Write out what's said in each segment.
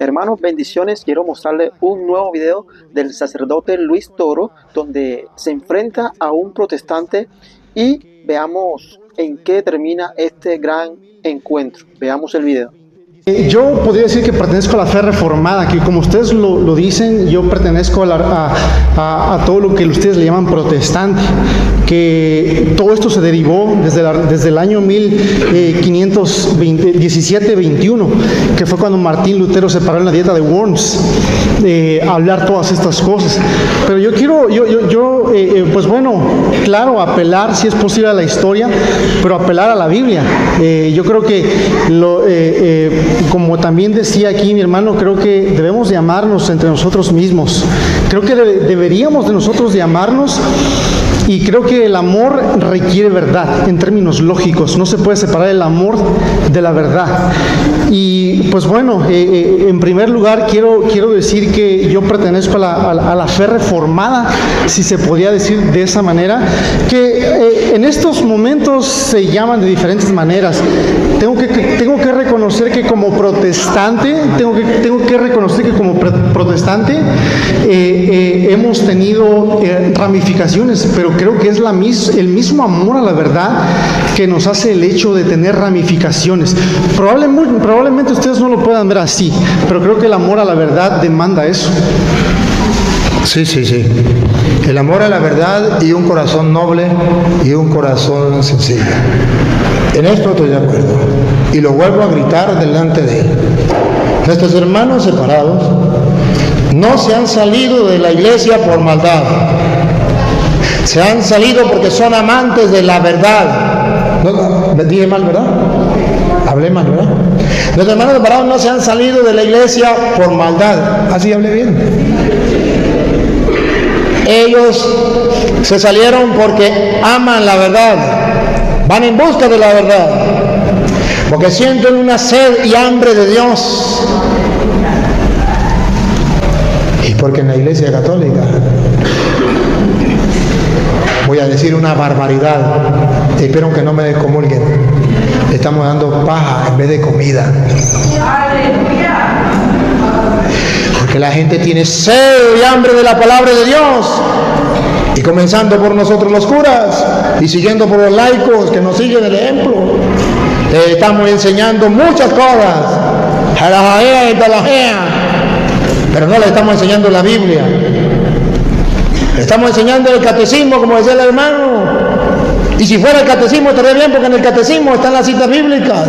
Hermanos, bendiciones. Quiero mostrarles un nuevo video del sacerdote Luis Toro, donde se enfrenta a un protestante y veamos en qué termina este gran encuentro. Veamos el video. Yo podría decir que pertenezco a la fe reformada, que como ustedes lo dicen, yo pertenezco a todo lo que ustedes le llaman protestante, que todo esto se derivó desde el año 1517-21, que fue cuando Martín Lutero se paró en la dieta de Worms, a hablar todas estas cosas. Pero yo quiero, pues bueno, claro, apelar si es posible a la historia, pero apelar a la Biblia. Yo creo que como también decía aquí mi hermano, creo que debemos de amarnos entre nosotros mismos. Creo que deberíamos de nosotros de amarnos, y creo que el amor requiere verdad en términos lógicos. No se puede separar el amor de la verdad. Y pues bueno, en primer lugar quiero decir que yo pertenezco a la fe reformada, si se podía decir de esa manera, que en estos momentos se llaman de diferentes maneras. Tengo que reconocer que como protestante, hemos tenido ramificaciones, pero creo que es el mismo amor a la verdad que nos hace el hecho de tener ramificaciones. Probablemente ustedes no lo puedan ver así, pero creo que el amor a la verdad demanda eso. Sí. El amor a la verdad y un corazón noble y un corazón sencillo. En esto estoy de acuerdo. Y lo vuelvo a gritar delante de él. Nuestros hermanos separados no se han salido de la iglesia por maldad. Se han salido porque son amantes de la verdad. No, dije mal, ¿verdad? Hablé mal, ¿verdad? Nuestros hermanos separados no se han salido de la iglesia por maldad. Así hablé bien. Ellos se salieron porque aman la verdad. Van en busca de la verdad. Porque sienten una sed y hambre de Dios. Y porque en la iglesia católica, voy a decir una barbaridad, espero que no me descomulguen, estamos dando paja en vez de comida. Porque la gente tiene sed y hambre de la palabra de Dios. Y comenzando por nosotros los curas y siguiendo por los laicos que nos siguen el ejemplo. Estamos enseñando muchas cosas, pero no le estamos enseñando la Biblia. Le estamos enseñando el catecismo, como decía el hermano. Y si fuera el catecismo estaría bien, porque en el catecismo están las citas bíblicas.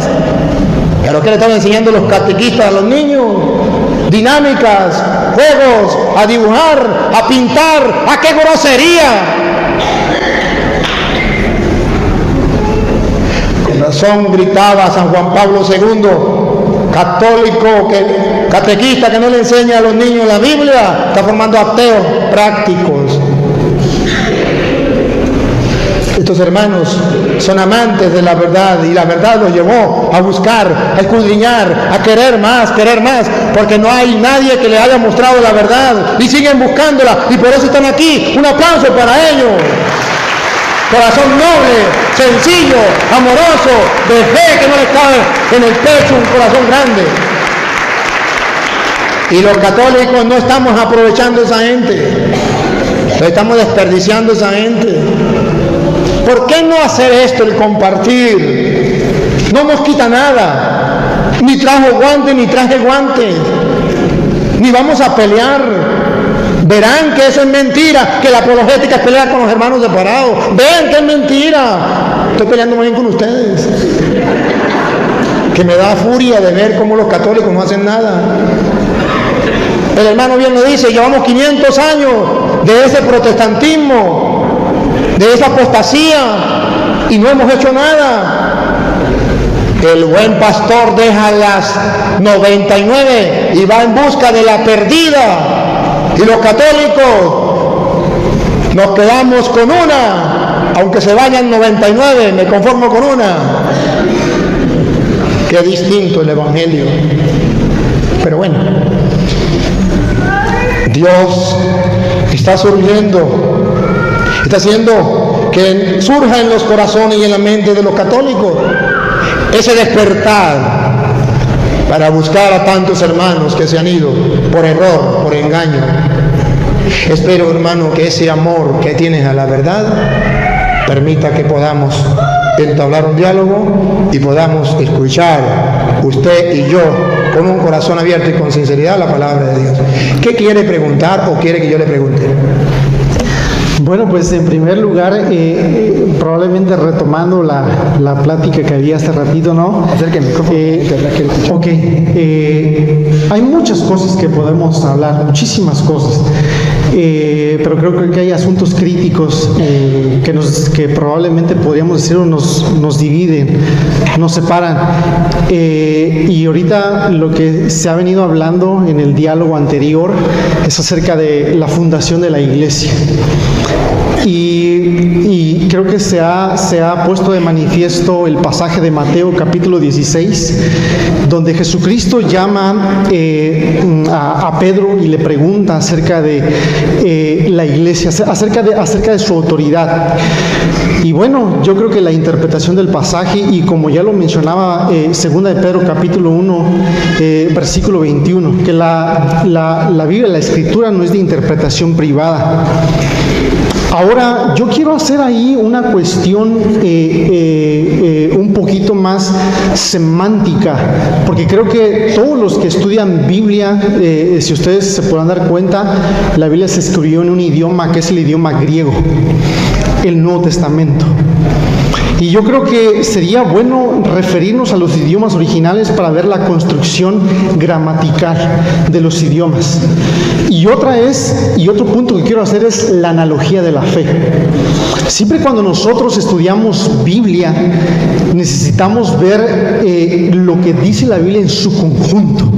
Pero ¿qué le están enseñando los catequistas a los niños? Dinámicas, juegos, a dibujar, a pintar. ¡A qué grosería! Con razón gritaba San Juan Pablo II, católico, catequista que no le enseña a los niños la Biblia, está formando ateos prácticos. Estos hermanos son amantes de la verdad, y la verdad los llevó a buscar, a escudriñar, a querer más, porque no hay nadie que le haya mostrado la verdad, y siguen buscándola, y por eso están aquí. Un aplauso para ellos. Corazón noble, sencillo, amoroso, de fe, que no le cabe en el pecho un corazón grande. Y los católicos no estamos aprovechando a esa gente, estamos desperdiciando a esa gente. ¿Por qué no hacer esto, el compartir? No nos quita nada, ni trajo guantes, ni traje guantes, ni vamos a pelear. Verán que eso es mentira, que la apologética es pelear con los hermanos separados. Vean que es mentira. Estoy peleando muy bien con ustedes, que me da furia de ver cómo los católicos no hacen nada. El hermano bien lo dice, llevamos 500 años de ese protestantismo, de esa apostasía, y no hemos hecho nada. El buen pastor deja las 99 y va en busca de la perdida. Y los católicos nos quedamos con una, aunque se vayan 99, me conformo con una. Qué distinto el evangelio. Pero bueno, Dios está surgiendo, está haciendo que surja en los corazones y en la mente de los católicos ese despertar para buscar a tantos hermanos que se han ido por error, por engaño. Espero, hermano, que ese amor que tienes a la verdad permita que podamos entablar un diálogo y podamos escuchar usted y yo con un corazón abierto y con sinceridad la palabra de Dios. ¿Qué quiere preguntar o quiere que yo le pregunte? Bueno, pues en primer lugar, probablemente retomando la plática que había hace ratito, ¿no? Acerca del micrófono. Ok. Hay muchas cosas que podemos hablar, muchísimas cosas. Pero creo que hay asuntos críticos que probablemente podríamos decir nos dividen, nos separan. Y ahorita lo que se ha venido hablando en el diálogo anterior es acerca de la fundación de la iglesia. Y creo que se ha puesto de manifiesto el pasaje de Mateo capítulo 16, donde Jesucristo llama a Pedro y le pregunta acerca de la iglesia, acerca de su autoridad. Y bueno, yo creo que la interpretación del pasaje, y como ya lo mencionaba segunda de Pedro capítulo 1, versículo 21, que la Biblia, la Escritura no es de interpretación privada. Ahora, yo quiero hacer ahí una cuestión un poquito más semántica, porque creo que todos los que estudian Biblia, si ustedes se podrán dar cuenta, la Biblia se escribió en un idioma que es el idioma griego, el Nuevo Testamento. Y yo creo que sería bueno referirnos a los idiomas originales para ver la construcción gramatical de los idiomas. Y otro punto que quiero hacer es la analogía de la fe. Siempre cuando nosotros estudiamos Biblia, necesitamos ver lo que dice la Biblia en su conjunto.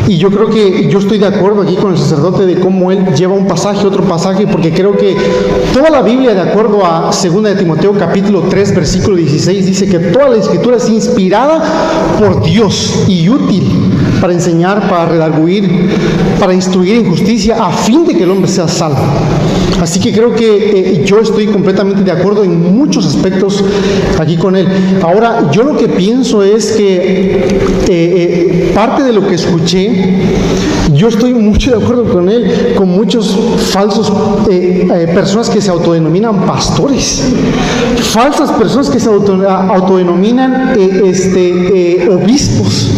Y yo creo que yo estoy de acuerdo aquí con el sacerdote de cómo él lleva un pasaje, otro pasaje, porque creo que toda la Biblia, de acuerdo a 2 de Timoteo capítulo 3, versículo 16, dice que toda la Escritura es inspirada por Dios y útil para enseñar, para redarguir, para instruir en justicia, a fin de que el hombre sea salvo. Así que creo que yo estoy completamente de acuerdo en muchos aspectos aquí con él. Ahora, yo lo que pienso es que parte de lo que escuché, yo estoy mucho de acuerdo con él, con muchos falsos personas que se autodenominan pastores, falsas personas que se autodenominan obispos.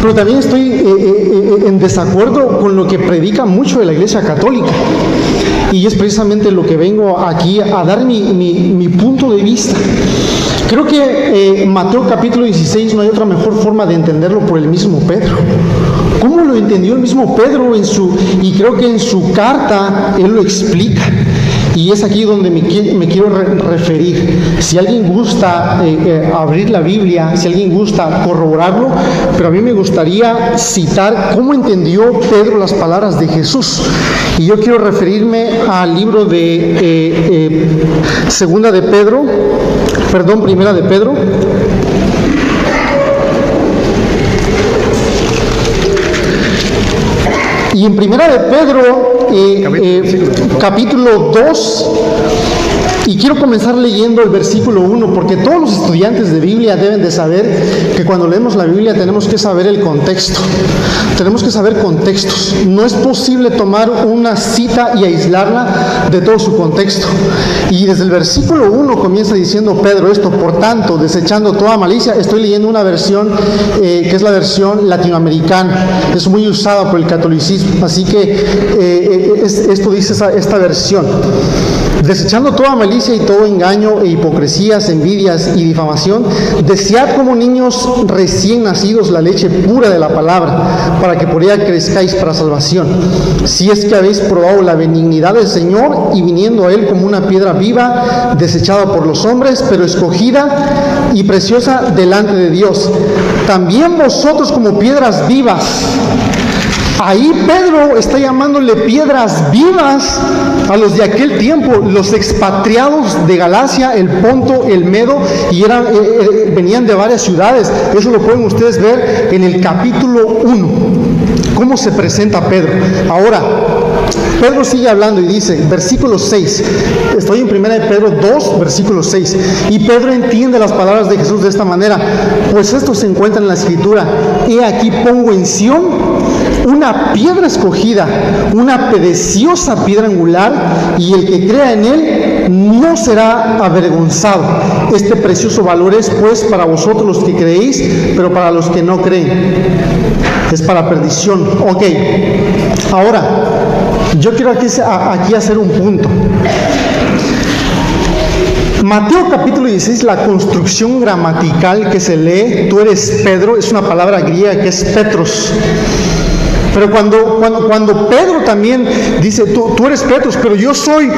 Pero también estoy en desacuerdo con lo que predica mucho de la Iglesia Católica. Y es precisamente lo que vengo aquí a dar mi punto de vista. Creo que Mateo capítulo 16 no hay otra mejor forma de entenderlo por el mismo Pedro. ¿Cómo lo entendió el mismo Pedro y creo que en su carta él lo explica? Y es aquí donde me quiero referir. Si alguien gusta abrir la Biblia, si alguien gusta corroborarlo, pero a mí me gustaría citar cómo entendió Pedro las palabras de Jesús. Y yo quiero referirme al libro de Primera de Pedro. Y en Primera de Pedro, capítulo 2, y quiero comenzar leyendo el versículo 1, porque todos los estudiantes de Biblia deben de saber que cuando leemos la Biblia tenemos que saber el contexto, tenemos que saber contextos. No es posible tomar una cita y aislarla de todo su contexto. Y desde el versículo 1 comienza diciendo Pedro esto: por tanto, desechando toda malicia. Estoy leyendo una versión que es la versión latinoamericana, es muy usada por el catolicismo, así que esto dice esta versión: desechando toda malicia y todo engaño e hipocresías, envidias y difamación, desead como niños recién nacidos la leche pura de la palabra, para que por ella crezcáis para salvación, si es que habéis probado la benignidad del Señor, y viniendo a Él como una piedra viva, desechada por los hombres, pero escogida y preciosa delante de Dios. También vosotros, como piedras vivas, Ahí Pedro está llamándole piedras vivas a los de aquel tiempo, los expatriados de Galacia, el Ponto, el Medo, y venían de varias ciudades. Eso lo pueden ustedes ver en el capítulo 1, cómo se presenta Pedro. Ahora, Pedro sigue hablando y dice, versículo 6, estoy en 1 de Pedro 2, versículo 6, y Pedro entiende las palabras de Jesús de esta manera: pues esto se encuentra en la Escritura, he aquí pongo en Sión una piedra escogida, una preciosa piedra angular, y el que crea en él no será avergonzado. Este precioso valor es pues para vosotros los que creéis, pero para los que no creen es para perdición. Ok, ahora yo quiero aquí hacer un punto. Mateo capítulo 16, la construcción gramatical que se lee, tú eres Pedro, es una palabra griega que es Petros. Pero cuando Pedro también dice, tú eres Petros, pero yo soy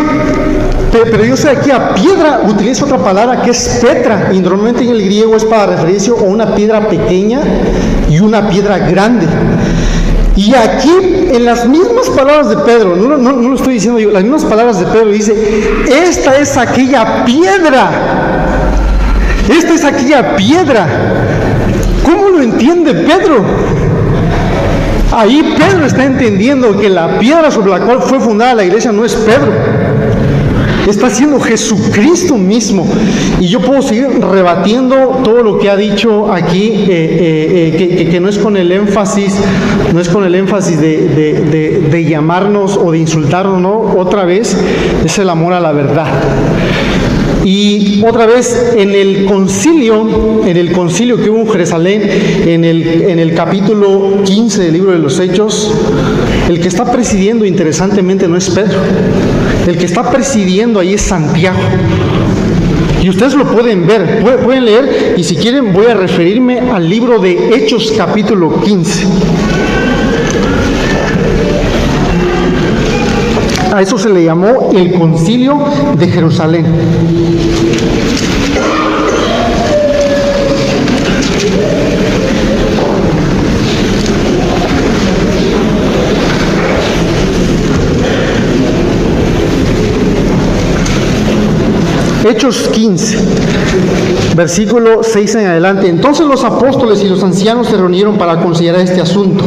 aquí a piedra, utiliza otra palabra que es Petra, y normalmente en el griego es para referirse a una piedra pequeña y una piedra grande. Y aquí, en las mismas palabras de Pedro, no lo estoy diciendo yo, las mismas palabras de Pedro dice, esta es aquella piedra, esta es aquella piedra. ¿Cómo lo entiende Pedro? Ahí Pedro está entendiendo que la piedra sobre la cual fue fundada la iglesia no es Pedro, está siendo Jesucristo mismo. Y yo puedo seguir rebatiendo todo lo que ha dicho aquí, que no es con el énfasis, de llamarnos o de insultarnos, ¿no? Otra vez es el amor a la verdad. Y otra vez en el concilio que hubo en Jerusalén, en el capítulo 15 del libro de los Hechos, el que está presidiendo interesantemente no es Pedro, el que está presidiendo ahí es Santiago. Y ustedes lo pueden ver, pueden leer, y si quieren voy a referirme al libro de Hechos capítulo 15. A eso se le llamó el concilio de Jerusalén. Hechos 15, versículo 6 en adelante. Entonces los apóstoles y los ancianos se reunieron para considerar este asunto.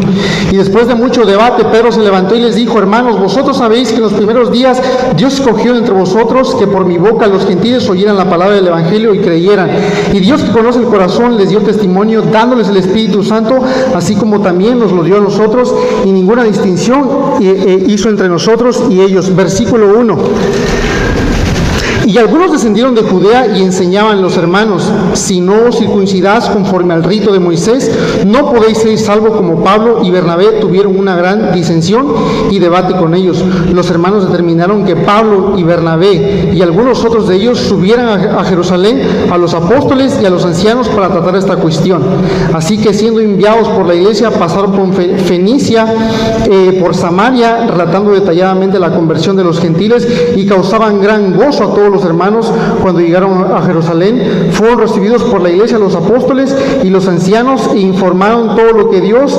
Y después de mucho debate, Pedro se levantó y les dijo: hermanos, vosotros sabéis que en los primeros días Dios escogió entre vosotros que por mi boca los gentiles oyeran la palabra del Evangelio y creyeran. Y Dios, que conoce el corazón, les dio testimonio dándoles el Espíritu Santo, así como también nos lo dio a nosotros, y ninguna distinción hizo entre nosotros y ellos. Versículo 1. Y algunos descendieron de Judea y enseñaban los hermanos: si no os circuncidáis conforme al rito de Moisés, no podéis ser salvos. Como Pablo y Bernabé tuvieron una gran disensión y debate con ellos, los hermanos determinaron que Pablo y Bernabé y algunos otros de ellos subieran a Jerusalén a los apóstoles y a los ancianos para tratar esta cuestión. Así que, siendo enviados por la iglesia, pasaron por Fenicia, por Samaria, relatando detalladamente la conversión de los gentiles, y causaban gran gozo a todos los hermanos. Cuando llegaron a Jerusalén, fueron recibidos por la iglesia, los apóstoles y los ancianos, e informaron todo lo que Dios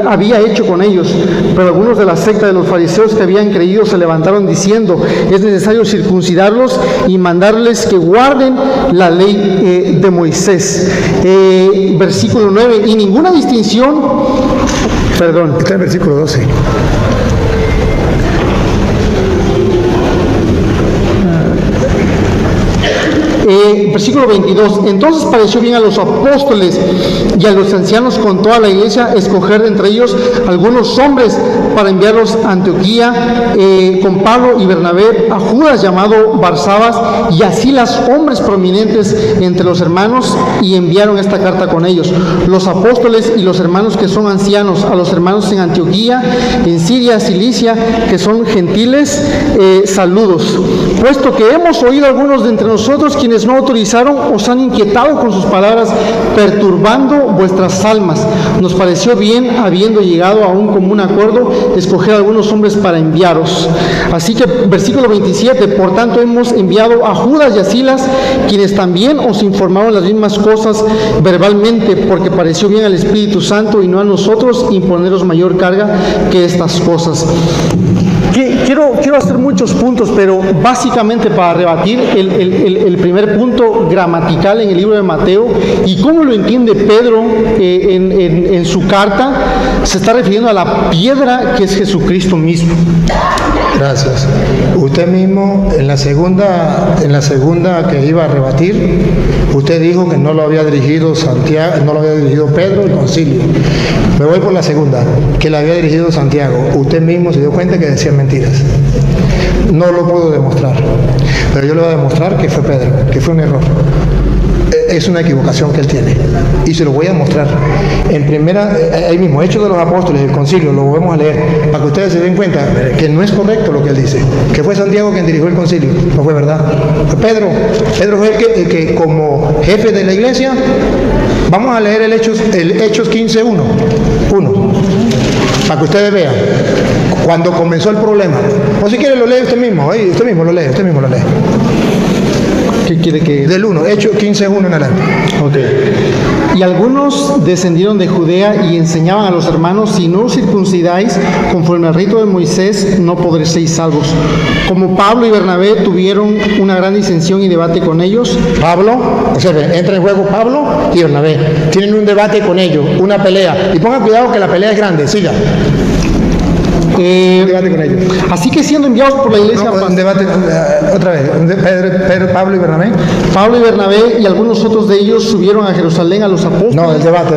había hecho con ellos. Pero algunos de la secta de los fariseos que habían creído se levantaron diciendo: es necesario circuncidarlos y mandarles que guarden la ley de Moisés. Versículo 9. Y ninguna distinción, perdón, está en versículo 12. Versículo 22. Entonces pareció bien a los apóstoles y a los ancianos con toda la iglesia escoger de entre ellos algunos hombres para enviarlos a Antioquía, con Pablo y Bernabé, a Judas llamado Barsabas y a Silas, hombres prominentes entre los hermanos, y enviaron esta carta con ellos. Los apóstoles y los hermanos que son ancianos, a los hermanos en Antioquía, en Siria, Cilicia, que son gentiles, saludos. Puesto que hemos oído algunos de entre nosotros quienes quienes no autorizaron os han inquietado con sus palabras, perturbando vuestras almas. Nos pareció bien, habiendo llegado a un común acuerdo, escoger a algunos hombres para enviaros. Así que, versículo 27, por tanto hemos enviado a Judas y a Silas, quienes también os informaron las mismas cosas verbalmente, porque pareció bien al Espíritu Santo y no a nosotros imponeros mayor carga que estas cosas. Quiero hacer muchos puntos, pero básicamente para rebatir el primer punto gramatical en el libro de Mateo y cómo lo entiende Pedro en su carta, se está refiriendo a la piedra que es Jesucristo mismo. Gracias. Usted mismo en la segunda que iba a rebatir, usted dijo que no lo había dirigido Santiago, no lo había dirigido Pedro el concilio. Me voy por la segunda, que la había dirigido Santiago. Usted mismo se dio cuenta que decía mentiras. No lo puedo demostrar, pero yo le voy a demostrar que fue Pedro, que fue un error. Es una equivocación que él tiene y se lo voy a mostrar en primera, ahí mismo, Hechos de los Apóstoles, el concilio, lo volvemos a leer para que ustedes se den cuenta que no es correcto lo que él dice, que fue Santiago quien dirigió el concilio. No fue verdad, fue Pedro fue el que como jefe de la iglesia. Vamos a leer el Hechos 15:1 para que ustedes vean cuando comenzó el problema, o si quiere lo lee usted mismo lo lee. ¿Qué quiere que...? Del 1, Hechos 15:1 en adelante. Ok. Y algunos descendieron de Judea y enseñaban a los hermanos, si no os circuncidáis conforme al rito de Moisés, no podréis ser salvos. Como Pablo y Bernabé tuvieron una gran disensión y debate con ellos. Entra en juego Pablo y Bernabé. Tienen un debate con ellos, una pelea. Y pongan cuidado que la pelea es grande, siga. Debate con ellos. Así que siendo enviados por la iglesia... un debate, otra vez, Pablo y Bernabé. Pablo y Bernabé y algunos otros de ellos subieron a Jerusalén a los apóstoles. No, el debate.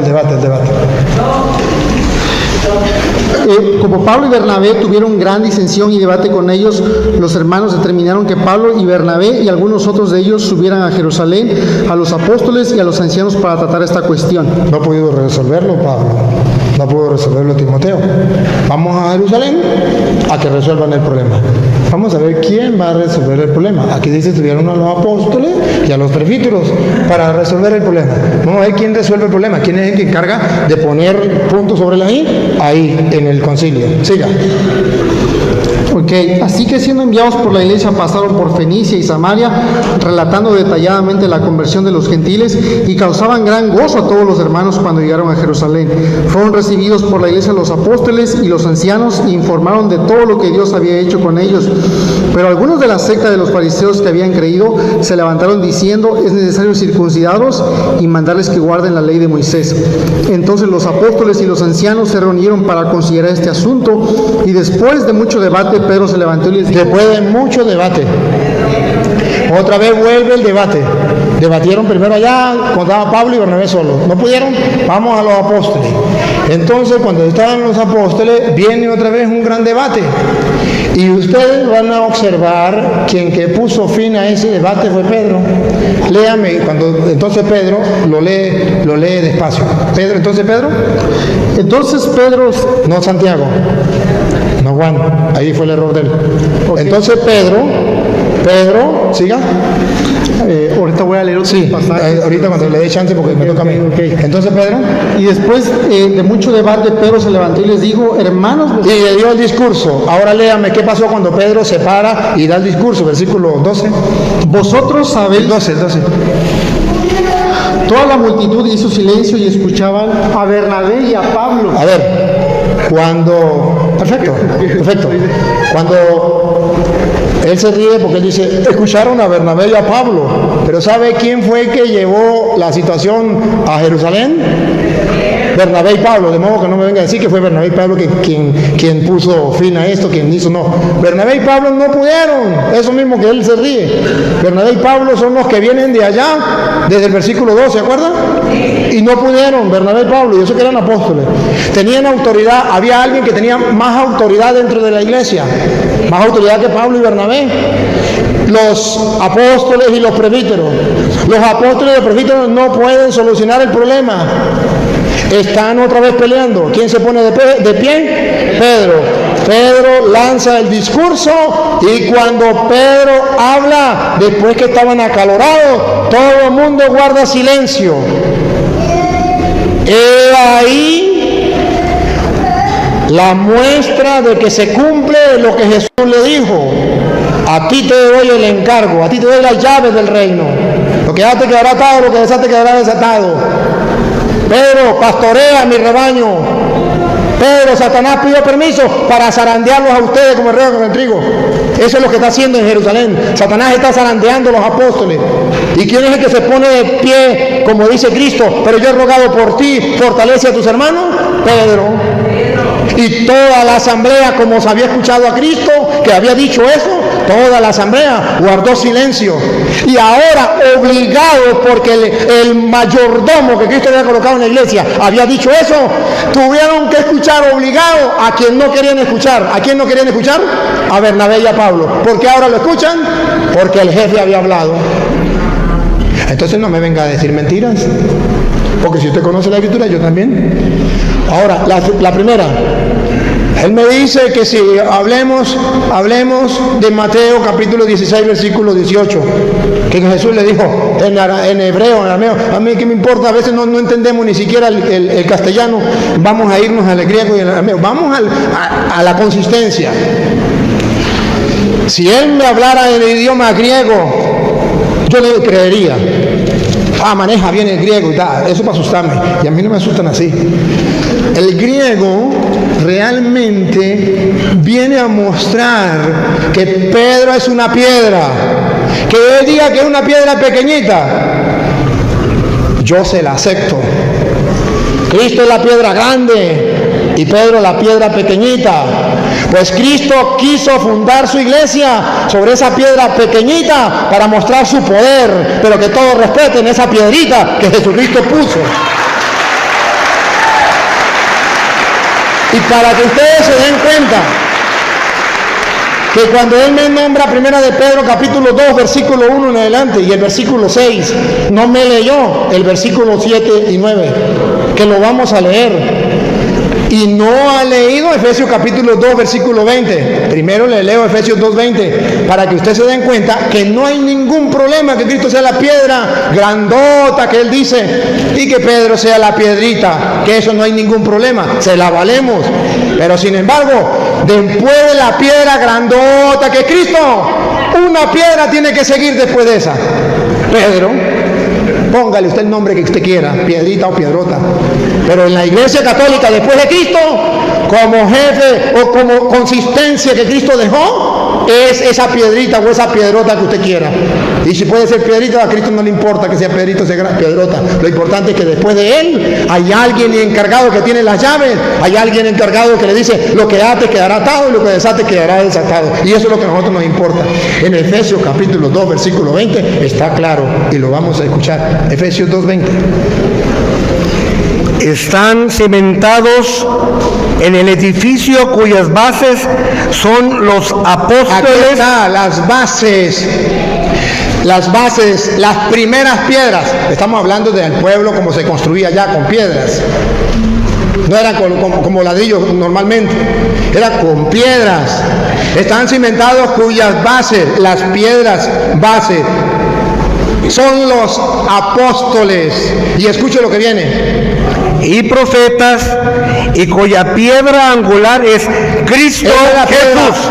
Como Pablo y Bernabé tuvieron gran disensión y debate con ellos, los hermanos determinaron que Pablo y Bernabé y algunos otros de ellos subieran a Jerusalén a los apóstoles y a los ancianos para tratar esta cuestión. No ha podido resolverlo Pablo, no pudo resolverlo Timoteo. Vamos a Jerusalén a que resuelvan el problema. Vamos a ver quién va a resolver el problema. Aquí dice subieron a los apóstoles y a los presbíteros para resolver el problema. Vamos a ver quién resuelve el problema, quién es el que encarga de poner puntos sobre la I ahí en el concilio. Siga. Ok, así que siendo enviados por la iglesia pasaron por Fenicia y Samaria, relatando detalladamente la conversión de los gentiles y causaban gran gozo a todos los hermanos cuando llegaron a Jerusalén. Fueron recibidos por la iglesia los apóstoles y los ancianos e informaron de todo lo que Dios había hecho con ellos. Pero algunos de la secta de los fariseos que habían creído se levantaron diciendo, es necesario circuncidarlos y mandarles que guarden la ley de Moisés. Entonces los apóstoles y los ancianos se reunieron para considerar este asunto y después de mucho debate Pedro se levantó y les dijo... Después de mucho debate, otra vez vuelve el debate. Debatieron primero allá, cuando estaba Pablo y Bernabé solos. No pudieron, vamos a los apóstoles. Entonces, cuando estaban los apóstoles, viene otra vez un gran debate. Y ustedes van a observar quien que puso fin a ese debate fue Pedro. Léame, entonces Pedro lo lee despacio. Entonces Pedro, no Santiago. No Juan, ahí fue el error de él. Okay. Entonces Pedro, siga. Ahorita voy a leer otro pasaje. Ahorita cuando le dé chance porque me toca a mí. Okay. Entonces Pedro. Y después de mucho debate Pedro se levantó y les dijo, hermanos. Y le dio el discurso. Ahora léame qué pasó cuando Pedro se para y da el discurso, versículo 12. Vosotros sabéis. 12. Toda la multitud hizo silencio y escuchaban a Bernabé y a Pablo. A ver. Perfecto. Cuando él se ríe porque él dice, escucharon a Bernabé y a Pablo, pero ¿sabe quién fue el que llevó la situación a Jerusalén? Bernabé y Pablo, de modo que no me venga a decir que fue Bernabé y Pablo quien puso fin a esto, quien hizo, no. Bernabé y Pablo no pudieron, eso mismo que él se ríe. Bernabé y Pablo son los que vienen de allá, desde el versículo 2, ¿se acuerdan? Y no pudieron, Bernabé y Pablo, y eso que eran apóstoles. Tenían autoridad, había alguien que tenía más autoridad dentro de la iglesia, más autoridad que Pablo y Bernabé. Los apóstoles y los presbíteros. Los apóstoles y los presbíteros no pueden solucionar el problema. Están otra vez peleando. ¿Quién se pone de pie? Pedro. Pedro lanza el discurso y cuando Pedro habla, después que estaban acalorados, todo el mundo guarda silencio. He ahí la muestra de que se cumple lo que Jesús le dijo: a ti te doy el encargo, a ti te doy las llaves del reino. Lo que te quedará atado, lo que desate quedará desatado. Pedro, pastorea mi rebaño. Pedro, Satanás pidió permiso para zarandearlos a ustedes como el reo con el trigo. Eso es lo que está haciendo en Jerusalén. Satanás está zarandeando a los apóstoles. ¿Y quién es el que se pone de pie, como dice Cristo? Pero yo he rogado por ti, fortalece a tus hermanos. Pedro. Y toda la asamblea, como se había escuchado a Cristo, que había dicho eso, toda la asamblea guardó silencio. Y ahora, obligados, porque el mayordomo que Cristo había colocado en la iglesia había dicho eso, tuvieron que escuchar obligados a quien no querían escuchar. ¿A quién no querían escuchar? A Bernabé y a Pablo. ¿Por qué ahora lo escuchan? Porque el jefe había hablado. Entonces no me venga a decir mentiras, porque si usted conoce la escritura, yo también. Ahora, la primera, él me dice que si hablemos de Mateo capítulo 16, versículo 18, que Jesús le dijo en hebreo, en arameo. A mí que me importa, a veces no entendemos ni siquiera el castellano, vamos a irnos al griego y al arameo, vamos a la consistencia. Si él me hablara en el idioma griego, yo le creería. Maneja bien el griego y tal, eso para asustarme, y a mí no me asustan así. El griego realmente viene a mostrar que Pedro es una piedra, que él diga que es una piedra pequeñita, yo se la acepto. Cristo es la piedra grande y Pedro la piedra pequeñita. Pues Cristo quiso fundar su iglesia sobre esa piedra pequeñita para mostrar su poder, pero que todos respeten esa piedrita que Jesucristo puso. Y para que ustedes se den cuenta que cuando él me nombra primera de Pedro capítulo 2 versículo 1 en adelante y el versículo 6, no me leyó el versículo 7 y 9, que lo vamos a leer. Y no ha leído Efesios capítulo 2 versículo 20. Primero le leo Efesios 2:20 para que ustedes se den cuenta que no hay ningún problema que Cristo sea la piedra grandota que él dice y que Pedro sea la piedrita, que eso no hay ningún problema, se la valemos. Pero sin embargo, después de la piedra grandota que es Cristo, una piedra tiene que seguir después de esa. Pedro. Póngale usted el nombre que usted quiera, piedrita o piedrota. Pero en la iglesia católica, después de Cristo, como jefe o como consistencia que Cristo dejó, es esa piedrita o esa piedrota que usted quiera. Y si puede ser piedrita, a Cristo no le importa que sea piedrita o sea piedrota. Lo importante es que después de él hay alguien encargado que tiene las llaves, hay alguien encargado que le dice: lo que ate quedará atado y lo que desate quedará desatado. Y eso es lo que a nosotros nos importa. En Efesios capítulo 2 versículo 20 está claro y lo vamos a escuchar. Efesios 2:20. Están cimentados en el edificio cuyas bases son los apóstoles. Aquí está, las bases, las primeras piedras. Estamos hablando del pueblo como se construía ya con piedras. No eran como ladrillos normalmente, era con piedras. Están cimentados cuyas bases, las piedras bases, son los apóstoles. Y escuche lo que viene. Y profetas, y cuya piedra angular es Cristo Jesús.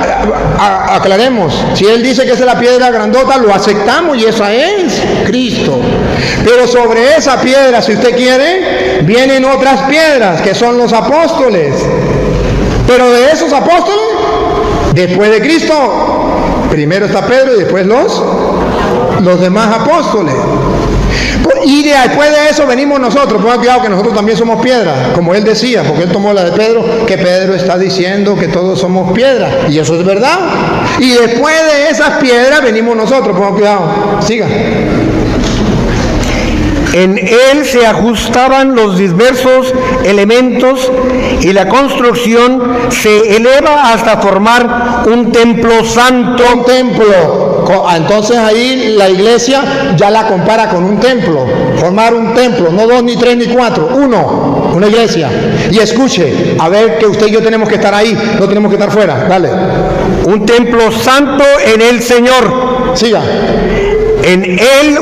Aclaremos, si él dice que esa es la piedra grandota, lo aceptamos y esa es Cristo. Pero sobre esa piedra, si usted quiere, vienen otras piedras que son los apóstoles. Pero de esos apóstoles, después de Cristo, primero está Pedro y después los demás apóstoles. Y después de eso venimos nosotros. Pongan cuidado que nosotros también somos piedras, como él decía, porque él tomó la de Pedro, que Pedro está diciendo que todos somos piedras, y eso es verdad. Y después de esas piedras venimos nosotros. Pongan cuidado, siga. En él se ajustaban los diversos elementos y la construcción se eleva hasta formar un templo santo. Un templo. Entonces ahí la iglesia ya la compara con un templo. Formar un templo, no 2, ni 3, ni 4. Uno, una iglesia. Y escuche, a ver que usted y yo tenemos que estar ahí, no tenemos que estar fuera. Dale. Un templo santo en el Señor. Siga. En él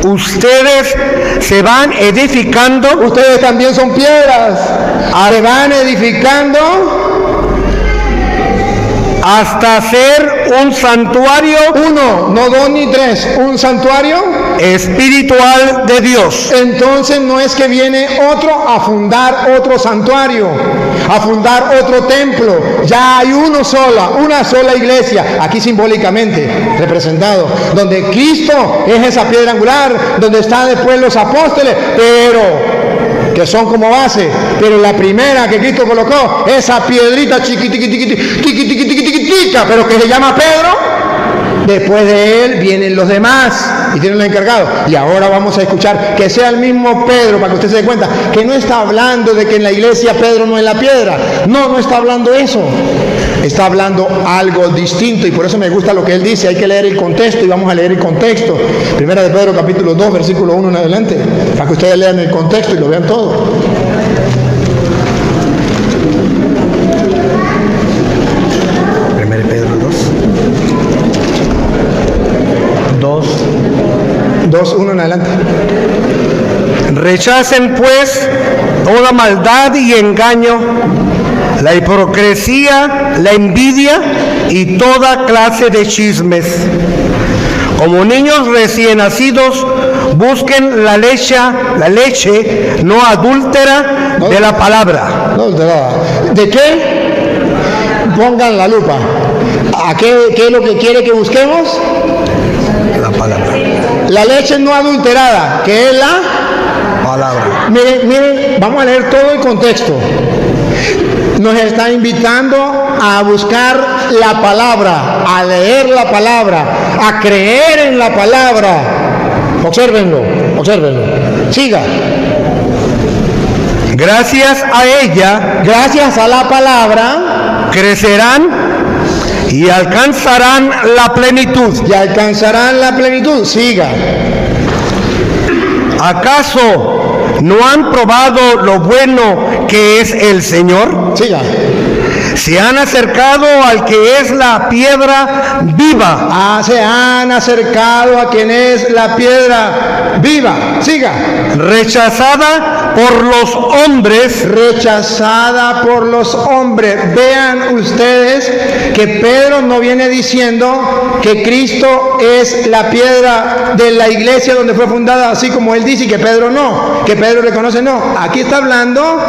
ustedes se van edificando. Ustedes también son piedras. Se van edificando hasta ser un santuario. Uno, no 2 ni 3, un santuario espiritual de Dios. Entonces no es que viene otro a fundar otro santuario, a fundar otro templo. Ya hay una sola iglesia, aquí simbólicamente representado, donde Cristo es esa piedra angular, donde están después los apóstoles, pero que son como base, pero la primera que Cristo colocó, esa piedrita chiquititica, pero que se llama Pedro. Después de él vienen los demás y tienen los encargados. Y ahora vamos a escuchar que sea el mismo Pedro, para que usted se dé cuenta que no está hablando de que en la iglesia Pedro no es la piedra. No está hablando eso. Está hablando algo distinto, y por eso me gusta lo que él dice. Hay que leer el contexto, y vamos a leer el contexto. Primera de Pedro capítulo 2 versículo 1 en adelante, para que ustedes lean el contexto y lo vean todo. Primera de Pedro 2, 1 en adelante. Rechacen pues toda maldad y engaño, la hipocresía, la envidia y toda clase de chismes. Como niños recién nacidos, busquen la leche no adúltera de la palabra. No adulterada. ¿De qué? Pongan la lupa. ¿A qué es lo que quiere que busquemos? La palabra. La leche no adulterada, que es la palabra. Miren, vamos a leer todo el contexto. Nos está invitando a buscar la palabra, a leer la palabra, a creer en la palabra. Obsérvenlo. Siga. Gracias a ella, gracias a la palabra, crecerán y alcanzarán la plenitud. Siga. ¿Acaso no han probado lo bueno que es el Señor? Siga. Se han acercado al que es la piedra viva. Se han acercado a quien es la piedra viva. Siga. Rechazada por los hombres. Vean ustedes que Pedro no viene diciendo que Cristo es la piedra de la iglesia donde fue fundada, así como él dice, y que Pedro no, que Pedro reconoce no. Aquí está hablando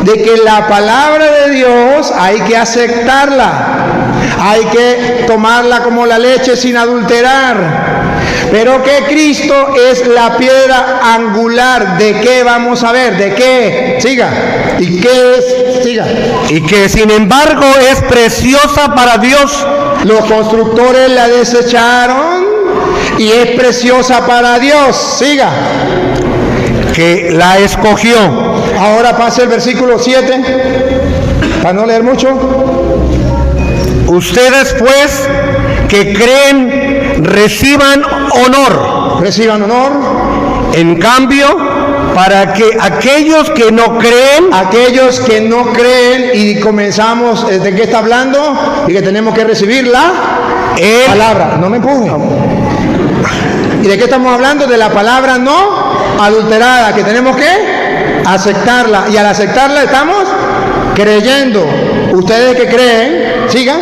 de que la palabra de Dios hay que aceptarla, hay que tomarla como la leche sin adulterar, pero que Cristo es la piedra angular. ¿De qué vamos a ver? ¿De qué? Siga. ¿Y qué es? Siga. Y que sin embargo es preciosa para Dios. Los constructores la desecharon y es preciosa para Dios. Siga. Que la escogió. Ahora pase el versículo 7, para no leer mucho. Ustedes pues que creen reciban honor. En cambio, para que aquellos que no creen, y comenzamos, ¿de qué está hablando? Y que tenemos que recibir la palabra. No me empuje. ¿Y de qué estamos hablando? De la palabra no adulterada, que tenemos que aceptarla, y al aceptarla estamos creyendo. Ustedes que creen, sigan.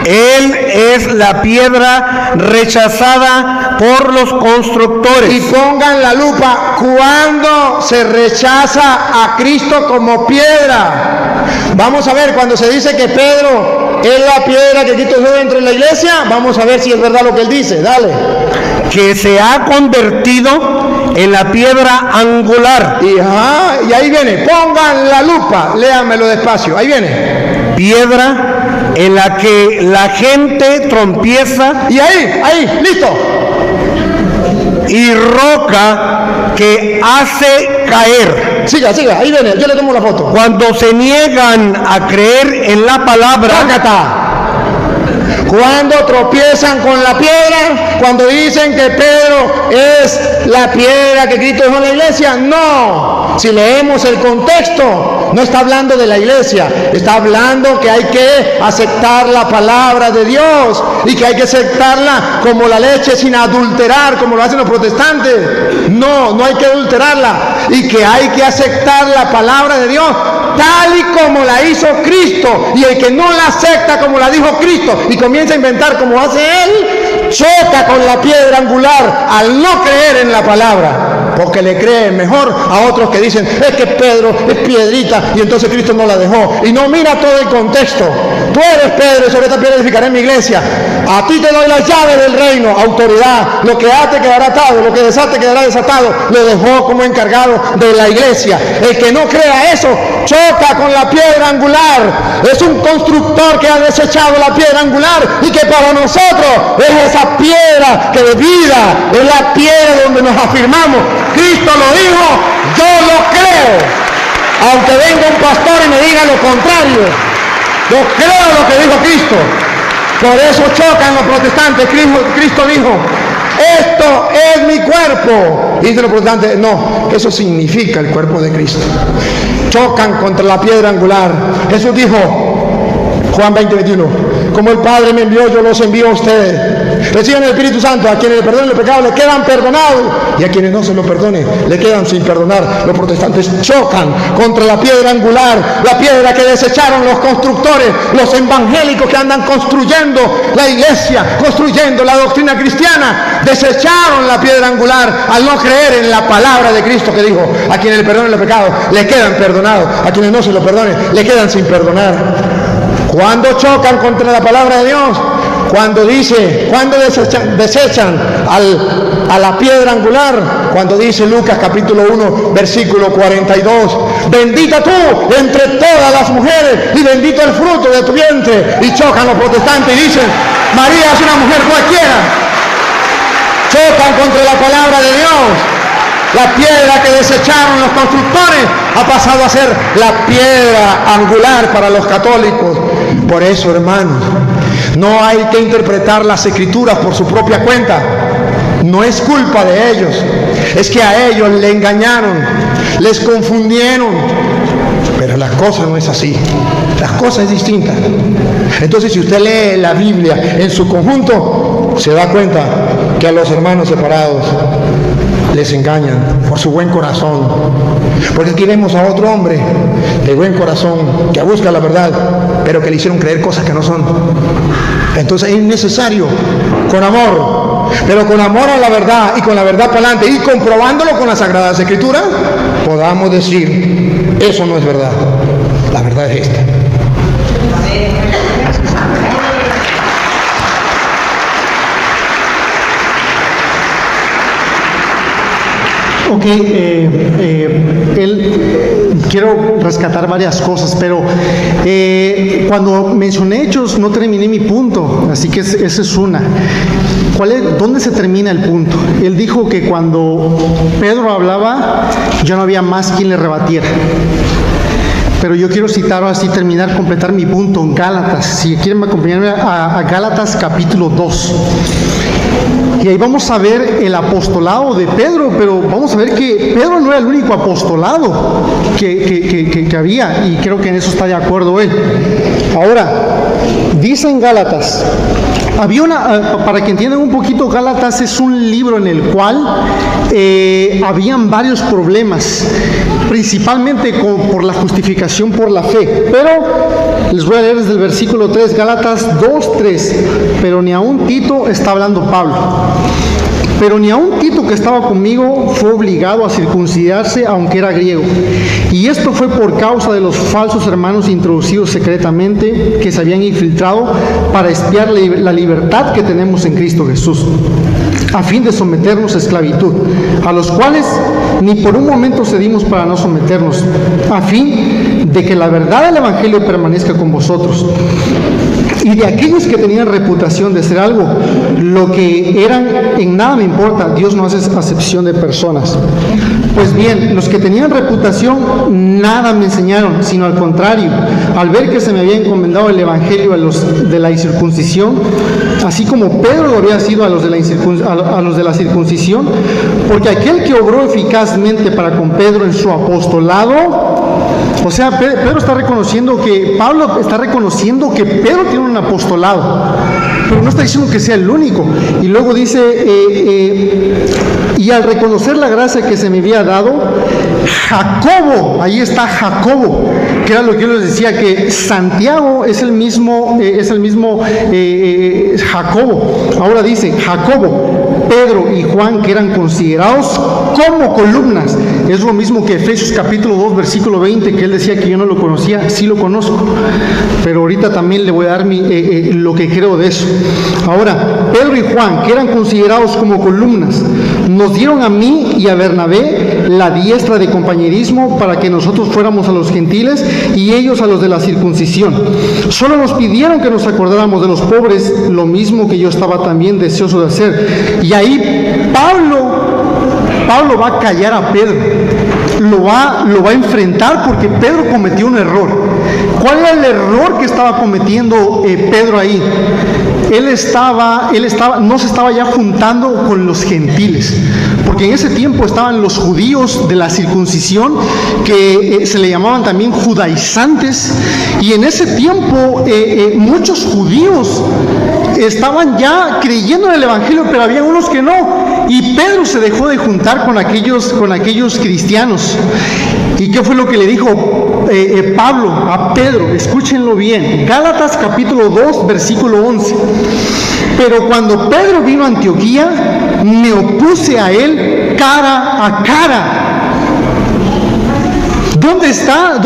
Él es la piedra rechazada por los constructores. Y pongan la lupa cuando se rechaza a Cristo como piedra. Vamos a ver, cuando se dice que Pedro es la piedra que Cristo usó dentro de la iglesia, vamos a ver si es verdad lo que él dice. Dale. Que se ha convertido en la piedra angular. Y ahí viene, pongan la lupa, léanmelo despacio, ahí viene. Piedra en la que la gente tropieza. Y ahí, listo. Y roca que hace caer. Siga, ahí viene, yo le tomo la foto. Cuando se niegan a creer en la palabra. Cuando tropiezan con la piedra, cuando dicen que Pedro es la piedra que Cristo dejó en la iglesia, no. Si leemos el contexto, no está hablando de la iglesia, está hablando que hay que aceptar la palabra de Dios y que hay que aceptarla como la leche sin adulterar, como lo hacen los protestantes. No hay que adulterarla, y que hay que aceptar la palabra de Dios tal y como la hizo Cristo. Y el que no la acepta como la dijo Cristo y comienza a inventar como hace Él, choca con la piedra angular al no creer en la palabra, porque le creen mejor a otros que dicen, es que Pedro es piedrita y entonces Cristo no la dejó, y no mira todo el contexto. Tú eres Pedro y sobre esta piedra edificaré mi iglesia. A ti te doy las llaves del reino, autoridad. Lo que ate quedará atado, lo que desate quedará desatado. Lo dejó como encargado de la iglesia. El que no crea eso choca con la piedra angular. Es un constructor que ha desechado la piedra angular, y que para nosotros es esa piedra que de vida, es la piedra donde nos afirmamos. Cristo lo dijo, yo lo creo, aunque venga un pastor y me diga lo contrario. Yo creo lo que dijo Cristo. Por eso chocan los protestantes. Cristo dijo, esto es mi cuerpo. Y dicen los protestantes, no, eso significa el cuerpo de Cristo. Chocan contra la piedra angular. Jesús dijo, Juan 20:21, como el Padre me envió, yo los envío a ustedes. Reciban el Espíritu Santo. A quienes le perdonen los pecados le quedan perdonados, y a quienes no se los perdone le quedan sin perdonar. Los protestantes chocan contra la piedra angular, la piedra que desecharon los constructores, los evangélicos que andan construyendo la iglesia, construyendo la doctrina cristiana. Desecharon la piedra angular al no creer en la palabra de Cristo, que dijo, a quienes le perdonen los pecados le quedan perdonados, a quienes no se los perdone le quedan sin perdonar. Cuando chocan contra la palabra de Dios, cuando desechan a la piedra angular, cuando dice Lucas capítulo 1 versículo 42, bendita tú entre todas las mujeres y bendito el fruto de tu vientre. Y chocan los protestantes y dicen, María es una mujer cualquiera. Chocan contra la palabra de Dios. La piedra que desecharon los constructores ha pasado a ser la piedra angular para los católicos. Por eso, hermanos, no hay que interpretar las escrituras por su propia cuenta. No es culpa de ellos, es que a ellos le engañaron, les confundieron. Pero la cosa no es así, la cosa es distinta. Entonces, si usted lee la Biblia en su conjunto, se da cuenta que a los hermanos separados les engañan por su buen corazón. Porque aquí vemos a otro hombre de buen corazón que busca la verdad, pero que le hicieron creer cosas que no son. Entonces es necesario, con amor, pero con amor a la verdad y con la verdad para adelante, y comprobándolo con las Sagradas Escrituras, podamos decir, eso no es verdad, la verdad es esta. Ok, quiero rescatar varias cosas, pero cuando mencioné hechos no terminé mi punto, así que esa es una. ¿Dónde se termina el punto? Él dijo que cuando Pedro hablaba ya no había más quien le rebatiera. Pero yo quiero citar así, completar mi punto en Gálatas. Si quieren acompañarme a Gálatas capítulo 2. Y ahí vamos a ver el apostolado de Pedro, pero vamos a ver que Pedro no era el único apostolado que había, y creo que en eso está de acuerdo él. Ahora, dice en Gálatas, para que entiendan un poquito, Gálatas es un libro en el cual habían varios problemas, principalmente por la justificación por la fe. Pero les voy a leer desde el versículo 3, Gálatas 2:3. Pero ni aun Tito, está hablando Pablo, pero ni aun Tito, que estaba conmigo, fue obligado a circuncidarse, aunque era griego. Y esto fue por causa de los falsos hermanos introducidos secretamente, que se habían infiltrado para espiar la libertad que tenemos en Cristo Jesús, a fin de someternos a esclavitud, a los cuales ni por un momento cedimos para no someternos, a fin de que la verdad del Evangelio permanezca con vosotros. Y de aquellos que tenían reputación de ser algo, lo que eran en nada me importa, Dios no hace acepción de personas. Pues bien, los que tenían reputación nada me enseñaron, sino al contrario, al ver que se me había encomendado el evangelio a los de la incircuncisión, así como Pedro lo había sido a los de la circuncisión, porque aquel que obró eficazmente para con Pedro en su apostolado, o sea, Pedro está reconociendo que, Pablo está reconociendo que Pedro tiene un apostolado, pero no está diciendo que sea el único. Y luego dice, y al reconocer la gracia que se me había dado, Jacobo, ahí está Jacobo, que era lo que yo les decía, que Santiago es el mismo Jacobo. Ahora dice Jacobo, Pedro y Juan, que eran considerados como columnas. Es lo mismo que Efesios capítulo 2 versículo 20, que él decía que yo no lo conocía. Sí lo conozco, pero ahorita también le voy a dar lo que creo de eso. Ahora, Pedro y Juan, que eran considerados como columnas, nos dieron a mí y a Bernabé la diestra de compañerismo para que nosotros fuéramos a los gentiles y ellos a los de la circuncisión. Solo nos pidieron que nos acordáramos de los pobres, lo mismo que yo estaba también deseoso de hacer. Y ahí Pablo va a callar a Pedro, lo va a enfrentar, porque Pedro cometió un error. ¿Cuál era el error que estaba cometiendo Pedro ahí? Él no se estaba ya juntando con los gentiles, porque en ese tiempo estaban los judíos de la circuncisión, que se le llamaban también judaizantes, y en ese tiempo muchos judíos estaban ya creyendo en el evangelio, pero había unos que no, y Pedro se dejó de juntar con aquellos cristianos. ¿Y qué fue lo que le dijo Pablo a Pedro? Escúchenlo bien, Gálatas capítulo 2 versículo 11. Pero cuando Pedro vino a Antioquía, me opuse a él cara a cara. ¿Dónde está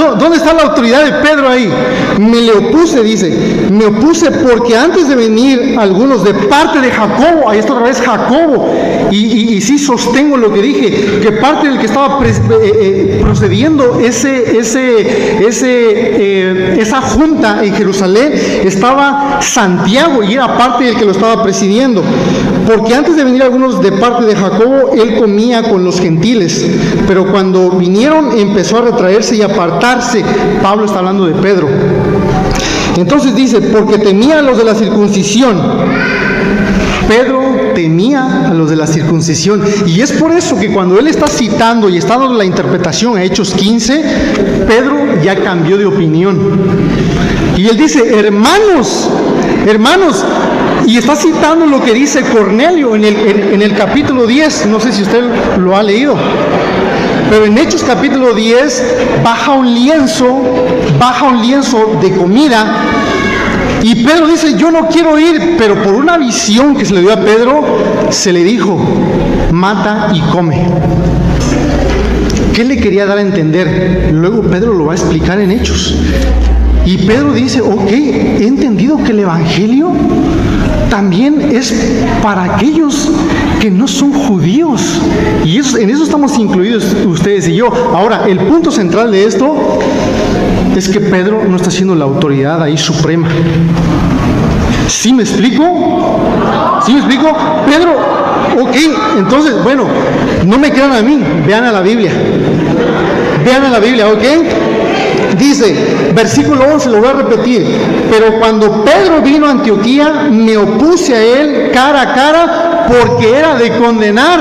la autoridad de Pedro ahí? Me le opuse, dice, me opuse porque antes de venir algunos de parte de Jacobo, ahí está otra vez Jacobo, y sí sostengo lo que dije, que parte del que estaba procediendo esa junta en Jerusalén estaba Santiago, y era parte del que lo estaba presidiendo, porque antes de venir algunos de parte de Jacobo, él comía con los gentiles, pero cuando vinieron empezó a retraerse y apartarse. Pablo está hablando de Pedro. Entonces dice, porque temía a los de la circuncisión. Pedro temía a los de la circuncisión, y es por eso que cuando él está citando y está dando la interpretación a Hechos 15, Pedro ya cambió de opinión, y él dice, hermanos, y está citando lo que dice Cornelio en el capítulo 10, no sé si usted lo ha leído, pero en Hechos capítulo 10 baja un lienzo de comida, y Pedro dice, yo no quiero ir, pero por una visión que se le dio a Pedro, se le dijo, mata y come. ¿Qué le quería dar a entender? Luego Pedro lo va a explicar en Hechos. Y Pedro dice, ok, he entendido que el evangelio también es para aquellos que no son judíos, y en eso estamos incluidos ustedes y yo. Ahora, el punto central de esto es que Pedro no está siendo la autoridad ahí suprema. ¿Sí me explico? Pedro, ok, entonces, bueno, no me crean a mí, vean a la Biblia, ok. Dice, versículo 11, lo voy a repetir, pero cuando Pedro vino a Antioquía, me opuse a él cara a cara, porque era de condenar.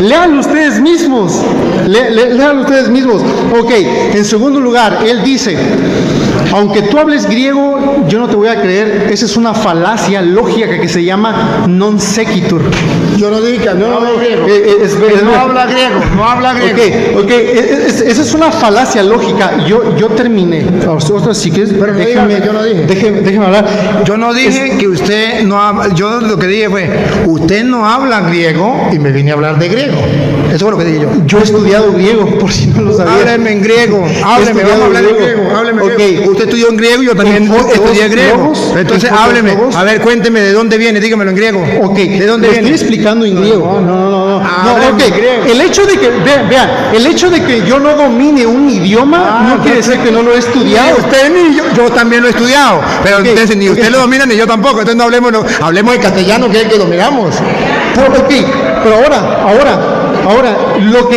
Léanlo ustedes mismos. Ok, en segundo lugar, él dice, aunque tú hables griego, yo no te voy a creer. Esa es una falacia lógica que se llama non sequitur. Yo no dije que no habla griego. No habla griego. Ok, esa es una falacia lógica. Yo terminé. Otra, si quieres, pero yo no dije. Déjeme hablar. Yo no dije que usted no habla. Yo lo que dije fue, usted no habla griego, y me vine a hablar de griego. Eso fue lo que dije yo. Yo he estudiado griego, por si no lo sabía. Hábleme en griego. Hábleme, vamos a hablar en griego. Hábleme en griego. Usted estudió en griego y yo también estudié griego. Entonces hábleme. A ver, cuénteme de dónde viene, dígamelo en griego. Ok. ¿De dónde viene? Estoy explicando en griego. No, ok. El hecho de que, vean, el hecho de que yo no domine un idioma no quiere decir que no lo he estudiado. Usted ni yo. yo también lo he estudiado, pero entonces ni usted lo domina ni yo tampoco, entonces no hablemos de castellano, que es el que dominamos. Pero ahora, lo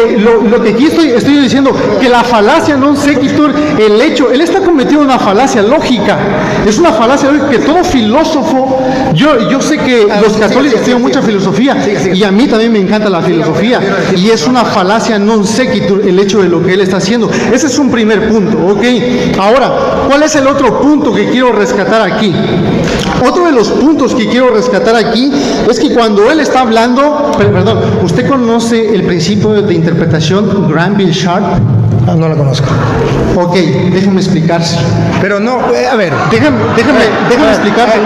que aquí estoy diciendo, que la falacia non sequitur, él está cometiendo una falacia lógica, es una falacia lógica que todo filósofo, yo sé que los católicos tienen mucha filosofía, y a mí también me encanta la filosofía, y es una falacia non sequitur el hecho de lo que él está haciendo. Ese es un primer punto, ¿ok? Ahora, ¿cuál es el otro punto que quiero rescatar aquí? Otro de los puntos que quiero rescatar aquí es que cuando él está hablando, perdón, ¿usted conoce el principio de interpretación Granville Sharp? No la conozco. Ok, déjame explicarse. Pero no, a ver. Déjame explicarse.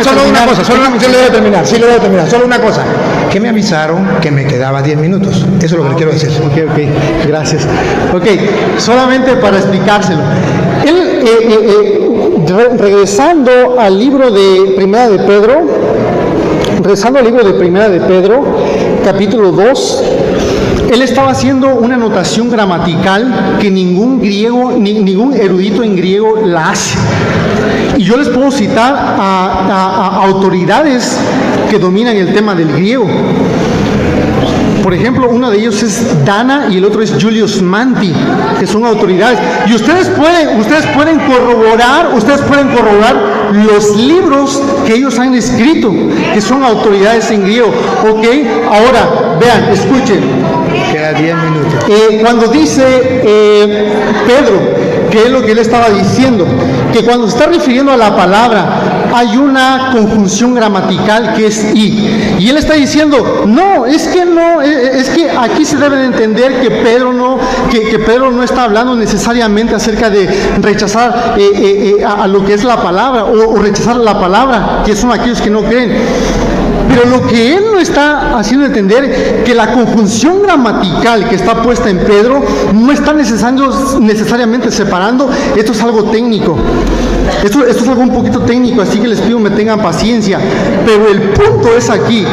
Solo una cosa, yo le voy a terminar, sí le voy a terminar. Solo una cosa, que me avisaron que me quedaba 10 minutos. Eso es lo que le quiero decir. Ok, gracias. Ok, solamente para explicárselo. Él, regresando al libro de Primera de Pedro, capítulo 2, él estaba haciendo una anotación gramatical que ningún griego, ningún erudito en griego la hace. Y yo les puedo citar a autoridades que dominan el tema del griego. Por ejemplo, uno de ellos es Dana y el otro es Julius Manti, que son autoridades. Y ustedes pueden corroborar los libros que ellos han escrito, que son autoridades en griego. Ok, ahora, vean, escuchen. Queda 10 minutos. Cuando dice Pedro, que es lo que él estaba diciendo, que cuando se está refiriendo a la palabra, hay una conjunción gramatical que es y él está diciendo, no, es que aquí se debe de entender que Pedro no está hablando necesariamente acerca de rechazar a lo que es la palabra o rechazar la palabra, que son aquellos que no creen. Pero lo que él no está haciendo entender, que la conjunción gramatical que está puesta en Pedro no está necesariamente separando. Esto es algo técnico. Esto es algo un poquito técnico, así que les pido me tengan paciencia. Pero el punto es aquí,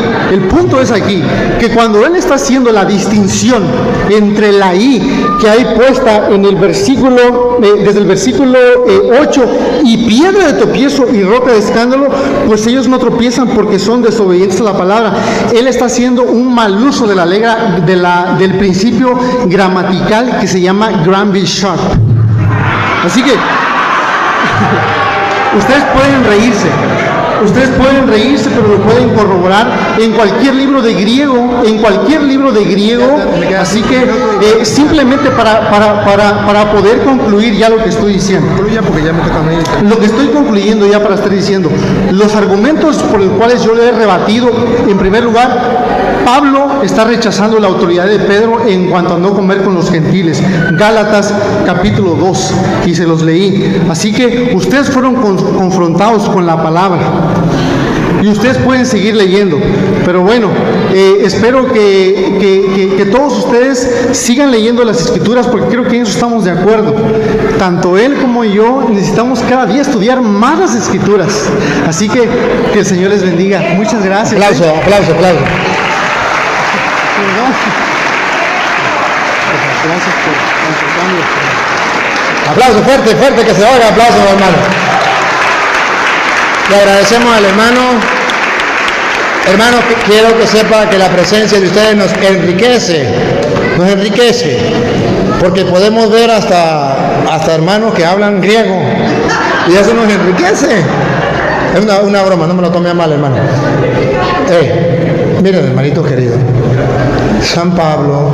que cuando él está haciendo la distinción entre la I que hay puesta en el versículo, desde el versículo 8, y piedra de tropiezo y roca de escándalo, pues ellos no tropiezan porque son desobedientes a la palabra. Él está haciendo un mal uso de del principio gramatical que se llama Granville Sharp. Así que ustedes pueden reírse, pero lo pueden corroborar en cualquier libro de griego, así que simplemente para poder concluir ya lo que estoy diciendo. Lo que estoy concluyendo ya para estar diciendo, los argumentos por los cuales yo le he rebatido, en primer lugar, Pablo está rechazando la autoridad de Pedro en cuanto a no comer con los gentiles. Gálatas capítulo 2, y se los leí. Así que ustedes fueron confrontados con la palabra. Y ustedes pueden seguir leyendo. Pero bueno, espero que todos ustedes sigan leyendo las Escrituras, porque creo que en eso estamos de acuerdo. Tanto él como yo necesitamos cada día estudiar más las Escrituras. Así que el Señor les bendiga. Muchas gracias. Aplauso. Gracias por acompañarnos. Aplauso fuerte, que se oiga, aplauso, hermano. Le agradecemos al hermano. Hermano, quiero que sepa que la presencia de ustedes nos enriquece, porque podemos ver hasta hermanos que hablan griego, y eso nos enriquece. Es una broma, no me lo tome a mal, hermano. Miren, hermanito querido, San Pablo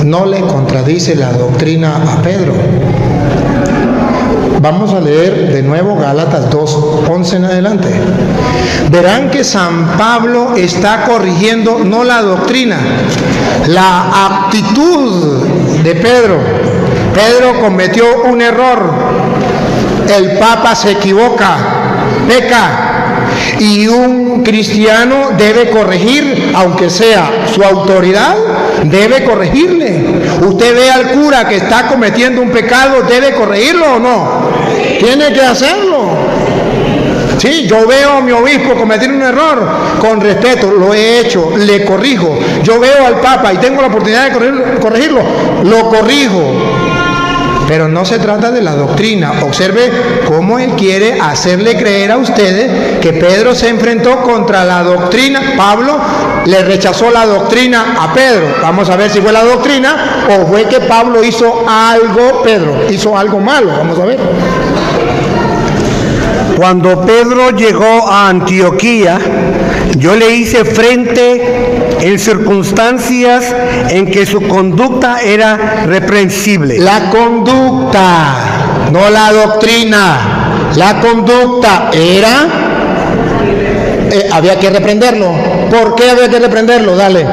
no le contradice la doctrina a Pedro. Vamos a leer de nuevo Gálatas 2:11 en adelante. Verán que San Pablo está corrigiendo no la doctrina, la actitud de Pedro. Pedro cometió un error. El Papa se equivoca, peca. Y un cristiano debe corregir, aunque sea su autoridad, debe corregirle. Usted ve al cura que está cometiendo un pecado, ¿debe corregirlo o no? Tiene que hacerlo. Sí, yo veo a mi obispo cometer un error, con respeto, lo he hecho, le corrijo. Yo veo al Papa y tengo la oportunidad de corregirlo, lo corrijo. Pero no se trata de la doctrina. Observe cómo él quiere hacerle creer a ustedes que Pedro se enfrentó contra la doctrina. Pablo le rechazó la doctrina a Pedro. Vamos a ver si fue la doctrina o fue que Pablo hizo algo, Pedro hizo algo malo. Vamos a ver. Cuando Pedro llegó a Antioquía, yo le hice frente en circunstancias en que su conducta era reprensible. La conducta, no la doctrina. La conducta era... había que reprenderlo. ¿Por qué había que reprenderlo? Dale.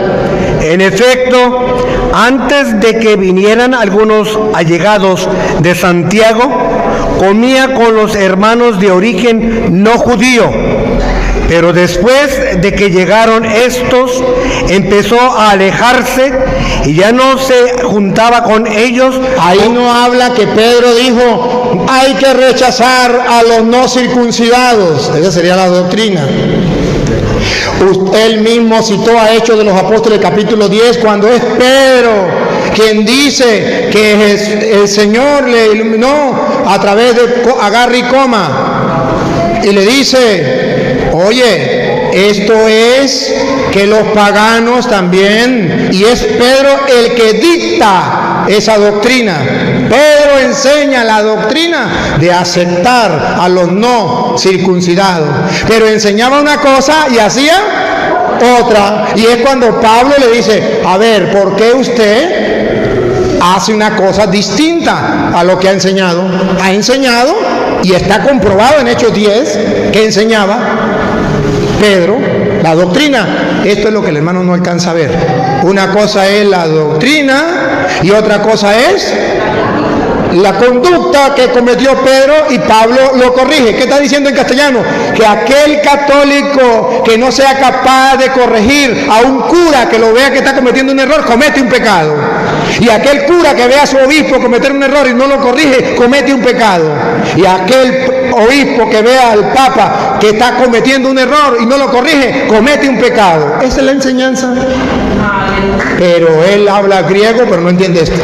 En efecto, antes de que vinieran algunos allegados de Santiago, comía con los hermanos de origen no judío, pero después de que llegaron estos, empezó a alejarse y ya no se juntaba con ellos. Ahí no habla que Pedro dijo, hay que rechazar a los no circuncidados. Esa sería la doctrina. Él mismo citó a Hechos de los Apóstoles capítulo 10, cuando es Pedro quien dice que el Señor le iluminó a través de agarre y coma, y le dice, oye, esto es que los paganos también, y es Pedro el que dicta esa doctrina. Pedro enseña la doctrina de aceptar a los no circuncidados, pero enseñaba una cosa y hacía otra, y es cuando Pablo le dice, a ver, ¿por qué usted hace una cosa distinta a lo que ha enseñado? Ha enseñado, y está comprobado en Hechos 10, que enseñaba Pedro la doctrina. Esto es lo que el hermano no alcanza a ver. Una cosa es la doctrina y otra cosa es la conducta que cometió Pedro, y Pablo lo corrige. ¿Qué está diciendo en castellano? Que aquel católico que no sea capaz de corregir a un cura que lo vea que está cometiendo un error, comete un pecado. Y aquel cura que vea a su obispo cometer un error y no lo corrige, comete un pecado. Y aquel obispo que vea al papa que está cometiendo un error y no lo corrige, comete un pecado. Esa es la enseñanza. Pero él habla griego, pero no entiende esto.